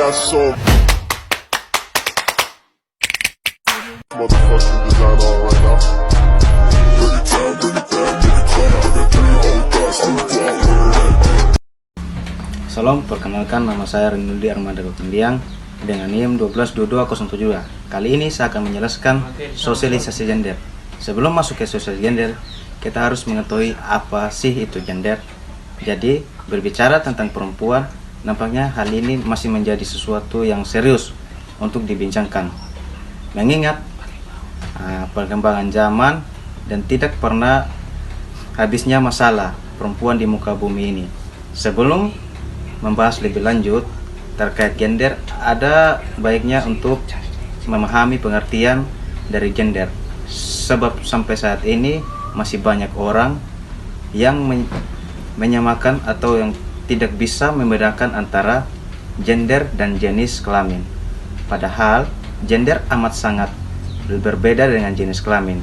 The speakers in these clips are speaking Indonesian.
got some motherfucking design on right now. Bring it down, bring it down, bring it down. I got 3 whole thoughts to Salam, perkenalkan nama saya Rinaldi Armada Tendiang dengan NIM 122207. Kali ini saya akan menjelaskan sosialisasi gender. Sebelum masuk ke sosialisasi gender, kita harus mengetahui apa sih itu gender. Jadi, berbicara tentang perempuan, nampaknya hal ini masih menjadi sesuatu yang serius untuk dibincangkan. Mengingat perkembangan zaman dan tidak pernah habisnya masalah perempuan di muka bumi ini. Sebelum membahas lebih lanjut terkait gender, ada baiknya untuk memahami pengertian dari gender. Sebab sampai saat ini masih banyak orang yang menyamakan atau yang tidak bisa membedakan antara gender dan jenis kelamin. Padahal gender amat sangat berbeda dengan jenis kelamin.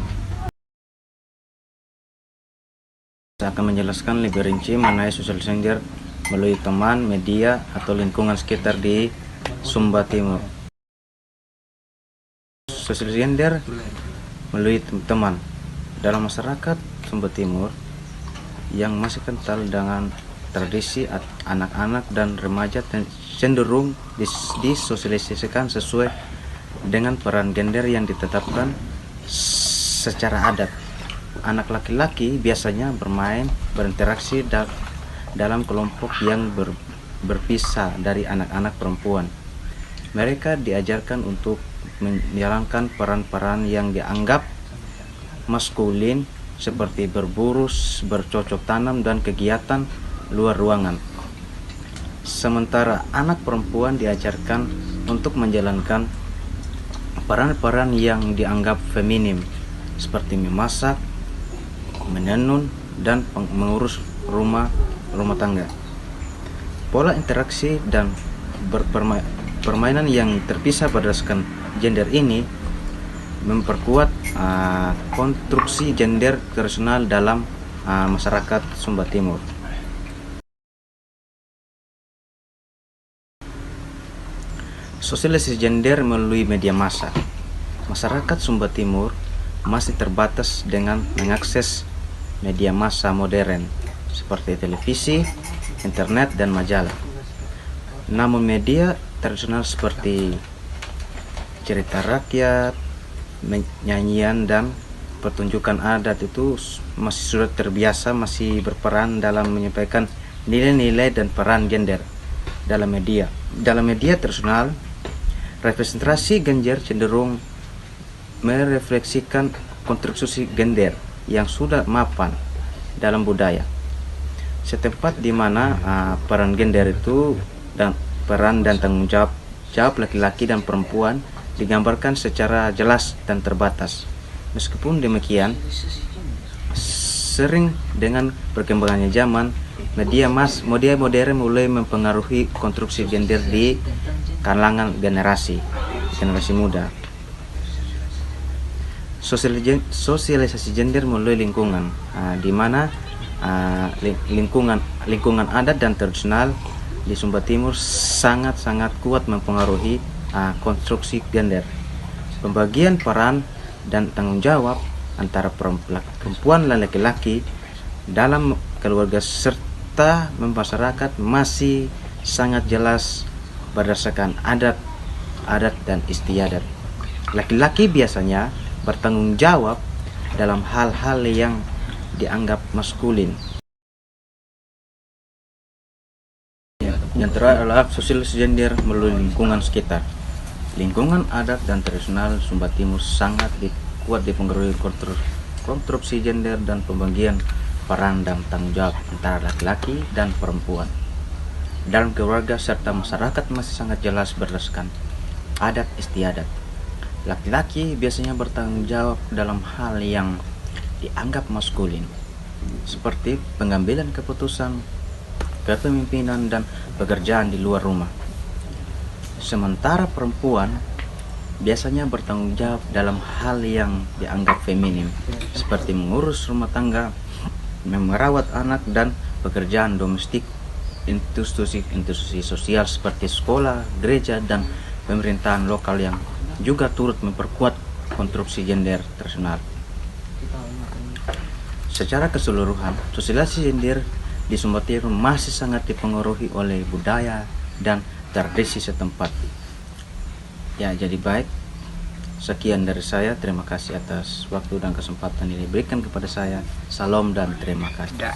Saya akan menjelaskan lebih rinci mengenai sosial gender melalui teman, media, atau lingkungan sekitar di Sumba Timur. Sosial gender melalui teman dalam masyarakat Sumba Timur yang masih kental dengan tradisi anak-anak dan remaja cenderung disosialisasikan sesuai dengan peran gender yang ditetapkan secara adat. Anak laki-laki biasanya berinteraksi dalam kelompok yang berpisah dari anak-anak perempuan. Mereka diajarkan untuk menjalankan peran-peran yang dianggap maskulin seperti berburu, bercocok tanam, dan kegiatan luar ruangan. Sementara anak perempuan diajarkan untuk menjalankan peran-peran yang dianggap feminim seperti memasak, menenun, dan mengurus rumah tangga. Pola interaksi dan permainan yang terpisah berdasarkan gender ini memperkuat konstruksi gender tradisional dalam masyarakat Sumba Timur. Sosialisasi gender melalui media massa. Masyarakat Sumba Timur masih terbatas dengan mengakses media massa modern seperti televisi, internet, dan majalah. Namun media tradisional seperti cerita rakyat, nyanyian, dan pertunjukan adat itu masih sudah terbiasa masih berperan dalam menyampaikan nilai-nilai dan peran gender dalam media. Dalam media tradisional, representasi gender cenderung merefleksikan konstruksi gender yang sudah mapan dalam budaya setempat di mana peran gender itu dan peran dan tanggung jawab laki-laki dan perempuan digambarkan secara jelas dan terbatas. Meskipun demikian, sering dengan perkembangannya zaman, media modern mulai mempengaruhi konstruksi gender di kalangan generasi muda. Sosialisasi gender melalui lingkungan, di mana lingkungan adat dan tradisional di Sumba Timur sangat kuat mempengaruhi konstruksi gender. Pembagian peran dan tanggung jawab antara perempuan dan laki-laki dalam keluarga serta masyarakat masih sangat jelas berdasarkan adat dan istiadat. Laki-laki biasanya bertanggung jawab dalam hal-hal yang dianggap maskulin. Yang terakhir adalah sosialisasi gender melalui lingkungan sekitar. Lingkungan adat dan tradisional Sumba Timur sangat kuat dipengaruhi konstruksi gender dan pembagian peran dan tanggung jawab antara laki-laki dan perempuan. Dalam keluarga serta masyarakat masih sangat jelas berdasarkan adat istiadat. Laki-laki biasanya bertanggung jawab dalam hal yang dianggap maskulin, seperti pengambilan keputusan, kepemimpinan, dan pekerjaan di luar rumah. Sementara perempuan biasanya bertanggung jawab dalam hal yang dianggap feminim, seperti mengurus rumah tangga, merawat anak, dan pekerjaan domestik institusi sosial seperti sekolah, gereja, dan pemerintahan lokal yang juga turut memperkuat konstruksi gender tradisional. Secara keseluruhan, sosialisasi gender di Sumba Timur masih sangat dipengaruhi oleh budaya dan tradisi setempat. Ya, jadi baik. Sekian dari saya. Terima kasih atas waktu dan kesempatan yang diberikan kepada saya. Salam dan terima kasih.